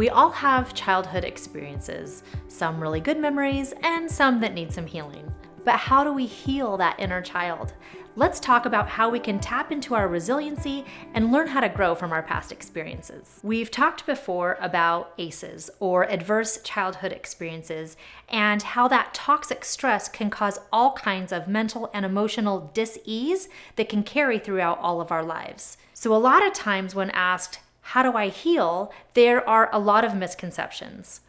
We all have childhood experiences, some really good memories and some that need some healing. But how do we heal that inner child? Let's talk about how we can tap into our resiliency and learn how to grow from our past experiences. We've talked before about ACEs, or adverse childhood experiences, and how that toxic stress can cause all kinds of mental and emotional dis-ease that can carry throughout all of our lives. So a lot of times when asked, how do I heal? There are a lot of misconceptions.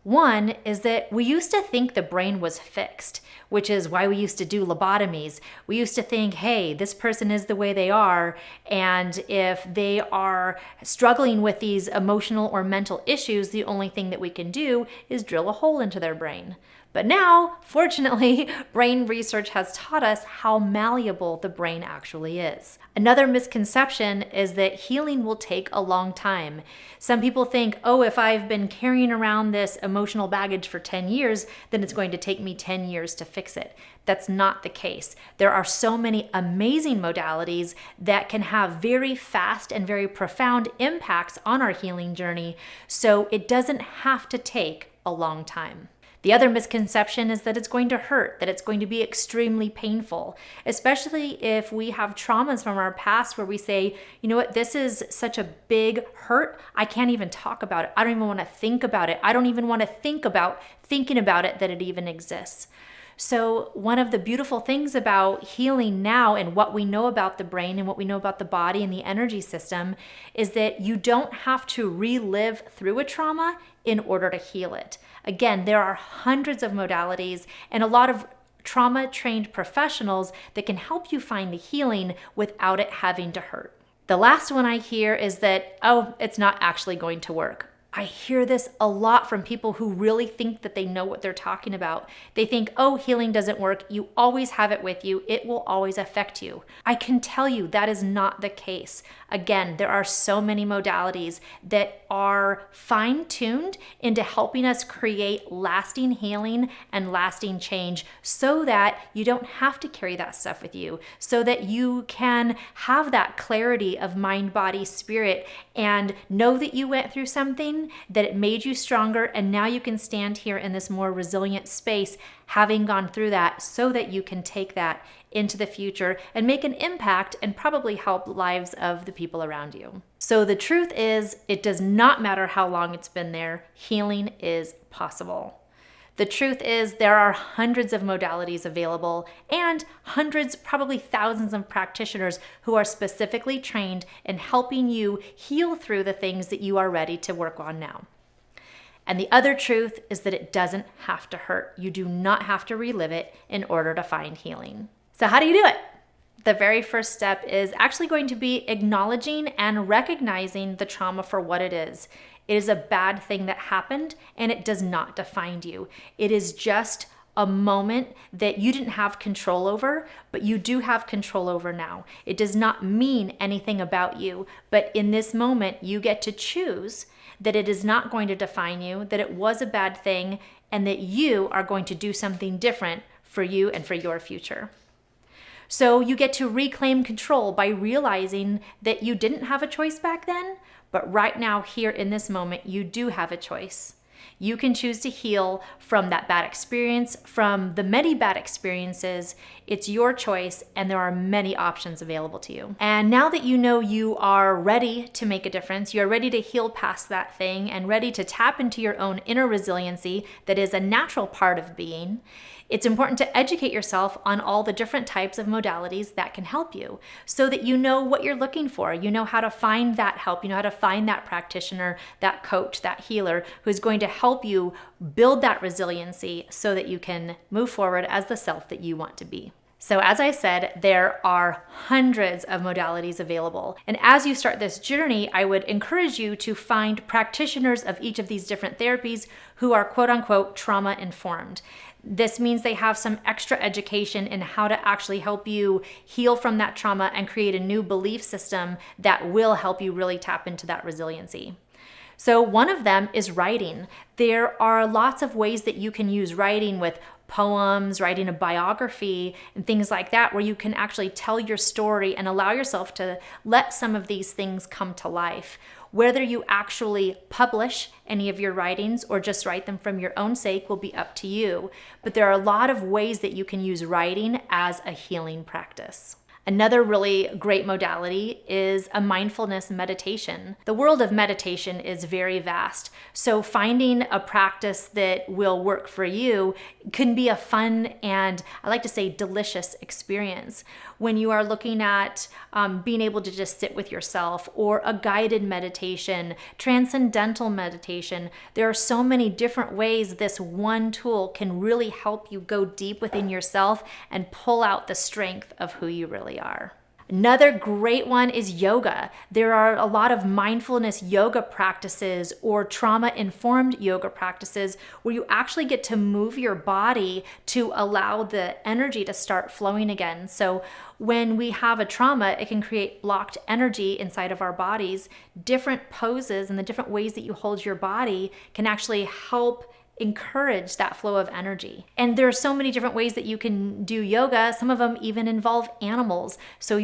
One is that we used to think the brain was fixed, which is why we used to do lobotomies. We used to think, hey, this person is the way they are, and if they are struggling with these emotional or mental issues, the only thing that we can do is drill a hole into their brain. But now, fortunately, brain research has taught us how malleable the brain actually is. Another misconception is that healing will take a long time. Some people think, oh, if I've been carrying around this emotional baggage for 10 years, then it's going to take me 10 years to fix it. That's not the case. There are so many amazing modalities that can have very fast and very profound impacts on our healing journey, so it doesn't have to take a long time. The other misconception is that it's going to hurt, that it's going to be extremely painful, especially if we have traumas from our past where we say, you know what, this is such a big hurt, I can't even talk about it. I don't even want to think about it. I don't even want to think about thinking about it, that it even exists. So one of the beautiful things about healing now and what we know about the brain and what we know about the body and the energy system is that you don't have to relive through a trauma in order to heal it. Again, there are hundreds of modalities and a lot of trauma-trained professionals that can help you find the healing without it having to hurt. The last one I hear is that, oh, it's not actually going to work. I hear this a lot from people who really think that they know what they're talking about. They think, oh, healing doesn't work. You always have it with you. It will always affect you. I can tell you that is not the case. Again, there are so many modalities that are fine-tuned into helping us create lasting healing and lasting change so that you don't have to carry that stuff with you, so that you can have that clarity of mind, body, spirit, and know that you went through something, that it made you stronger, and now you can stand here in this more resilient space having gone through that, so that you can take that into the future and make an impact and probably help the lives of the people around you. So the truth is, it does not matter how long it's been there, healing is possible. The truth is, there are hundreds of modalities available and hundreds, probably thousands of practitioners who are specifically trained in helping you heal through the things that you are ready to work on now. And the other truth is that it doesn't have to hurt. You do not have to relive it in order to find healing. So how do you do it? The very first step is actually going to be acknowledging and recognizing the trauma for what it is. It is a bad thing that happened, and it does not define you. It is just a moment that you didn't have control over, but you do have control over now. It does not mean anything about you, but in this moment, you get to choose that it is not going to define you, that it was a bad thing, and that you are going to do something different for you and for your future. So you get to reclaim control by realizing that you didn't have a choice back then, but right now, here in this moment, you do have a choice. You can choose to heal from that bad experience, from the many bad experiences. It's your choice, and there are many options available to you. And now that you know you are ready to make a difference, you're ready to heal past that thing and ready to tap into your own inner resiliency that is a natural part of being, it's important to educate yourself on all the different types of modalities that can help you so that you know what you're looking for. You know how to find that help. You know how to find that practitioner, that coach, that healer who's going to help you build that resiliency so that you can move forward as the self that you want to be. So as I said, there are hundreds of modalities available. And as you start this journey, I would encourage you to find practitioners of each of these different therapies who are quote unquote trauma informed. This means they have some extra education in how to actually help you heal from that trauma and create a new belief system that will help you really tap into that resiliency. So one of them is writing. There are lots of ways that you can use writing with poems, writing a biography, and things like that, where you can actually tell your story and allow yourself to let some of these things come to life. Whether you actually publish any of your writings or just write them from your own sake will be up to you. But there are a lot of ways that you can use writing as a healing practice. Another really great modality is a mindfulness meditation. The world of meditation is very vast, so finding a practice that will work for you can be a fun and, I like to say, delicious experience. When you are looking at being able to just sit with yourself, or a guided meditation, transcendental meditation, there are so many different ways this one tool can really help you go deep within yourself and pull out the strength of who you really are. Another great one is yoga. There are a lot of mindfulness yoga practices or trauma-informed yoga practices where you actually get to move your body to allow the energy to start flowing again. So when we have a trauma, it can create blocked energy inside of our bodies. Different poses and the different ways that you hold your body can actually help encourage that flow of energy. And there are so many different ways that you can do yoga. Some of them even involve animals. So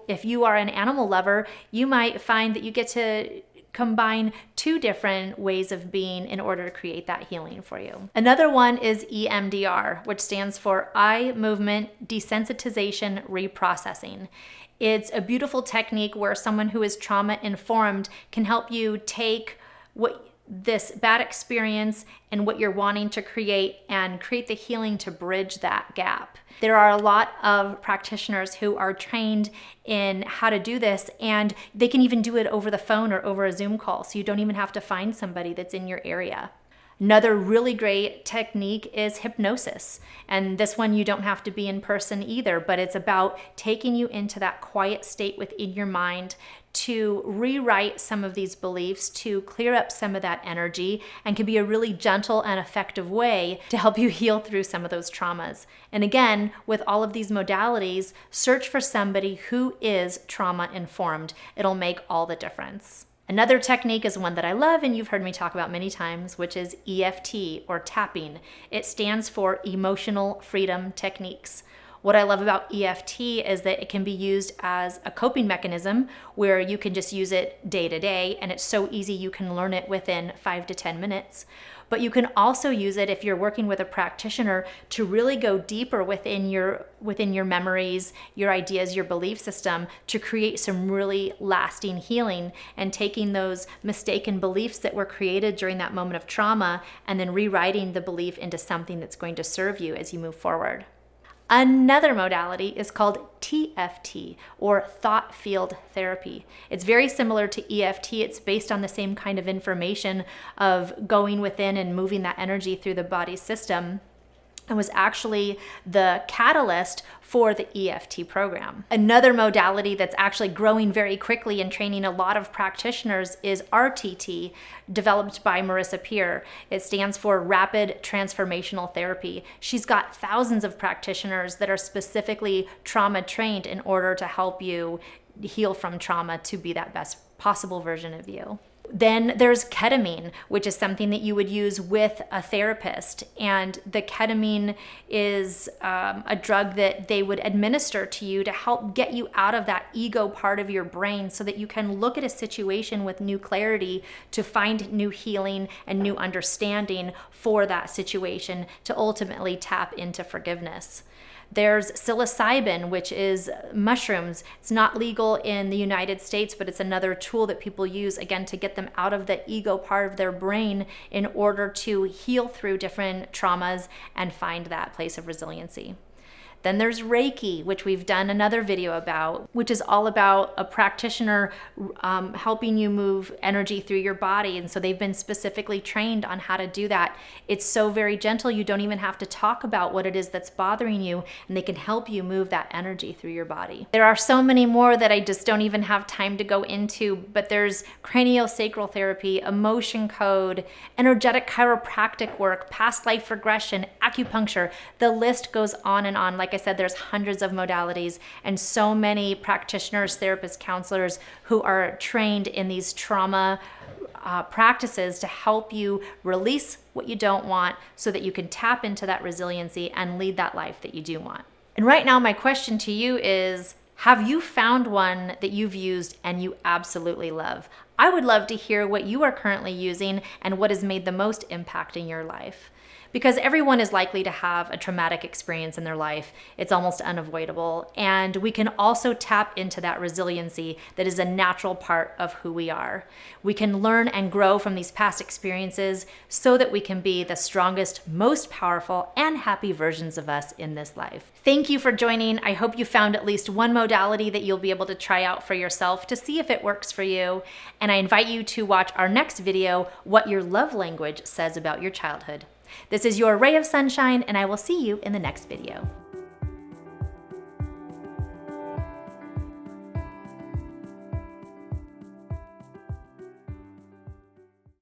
if you are an animal lover, you might find that you get to combine two different ways of being in order to create that healing for you. Another one is EMDR, which stands for Eye Movement Desensitization Reprocessing. It's a beautiful technique where someone who is trauma informed can help you take this bad experience and what you're wanting to create and create the healing to bridge that gap. There are a lot of practitioners who are trained in how to do this, and they can even do it over the phone or over a Zoom call, so you don't even have to find somebody that's in your area. Another really great technique is hypnosis. And this one you don't have to be in person either, but it's about taking you into that quiet state within your mind to rewrite some of these beliefs, to clear up some of that energy, and can be a really gentle and effective way to help you heal through some of those traumas. And again, with all of these modalities, search for somebody who is trauma informed. It'll make all the difference. Another technique is one that I love and you've heard me talk about many times, which is EFT or tapping. It stands for Emotional Freedom Techniques. What I love about EFT is that it can be used as a coping mechanism where you can just use it day to day, and it's so easy you can learn it within 5 to 10 minutes. But you can also use it if you're working with a practitioner to really go deeper within your memories, your ideas, your belief system, to create some really lasting healing, and taking those mistaken beliefs that were created during that moment of trauma and then rewriting the belief into something that's going to serve you as you move forward. Another modality is called TFT, or thought field therapy. It's very similar to EFT. It's based on the same kind of information of going within and moving that energy through the body system, and was actually the catalyst for the EFT program. Another modality that's actually growing very quickly and training a lot of practitioners is RTT, developed by Marissa Peer. It stands for Rapid Transformational Therapy. She's got thousands of practitioners that are specifically trauma trained in order to help you heal from trauma to be that best possible version of you. Then there's ketamine, which is something that you would use with a therapist. And the ketamine is a drug that they would administer to you to help get you out of that ego part of your brain so that you can look at a situation with new clarity to find new healing and new understanding for that situation to ultimately tap into forgiveness. There's psilocybin, which is mushrooms. It's not legal in the United States, but it's another tool that people use, again, to get them out of the ego part of their brain in order to heal through different traumas and find that place of resiliency. Then there's Reiki, which we've done another video about, which is all about a practitioner helping you move energy through your body. And so they've been specifically trained on how to do that. It's so very gentle, you don't even have to talk about what it is that's bothering you, and they can help you move that energy through your body. There are so many more that I just don't even have time to go into, but there's craniosacral therapy, emotion code, energetic chiropractic work, past life regression, acupuncture. The list goes on and on. Like I said, there's hundreds of modalities and so many practitioners, therapists, counselors who are trained in these trauma practices to help you release what you don't want so that you can tap into that resiliency and lead that life that you do want. And right now, my question to you is, have you found one that you've used and you absolutely love? I would love to hear what you are currently using and what has made the most impact in your life. Because everyone is likely to have a traumatic experience in their life. It's almost unavoidable. And we can also tap into that resiliency that is a natural part of who we are. We can learn and grow from these past experiences so that we can be the strongest, most powerful, and happy versions of us in this life. Thank you for joining. I hope you found at least one modality that you'll be able to try out for yourself to see if it works for you. And I invite you to watch our next video, What Your Love Language Says About Your Childhood. This is your ray of sunshine, and I will see you in the next video.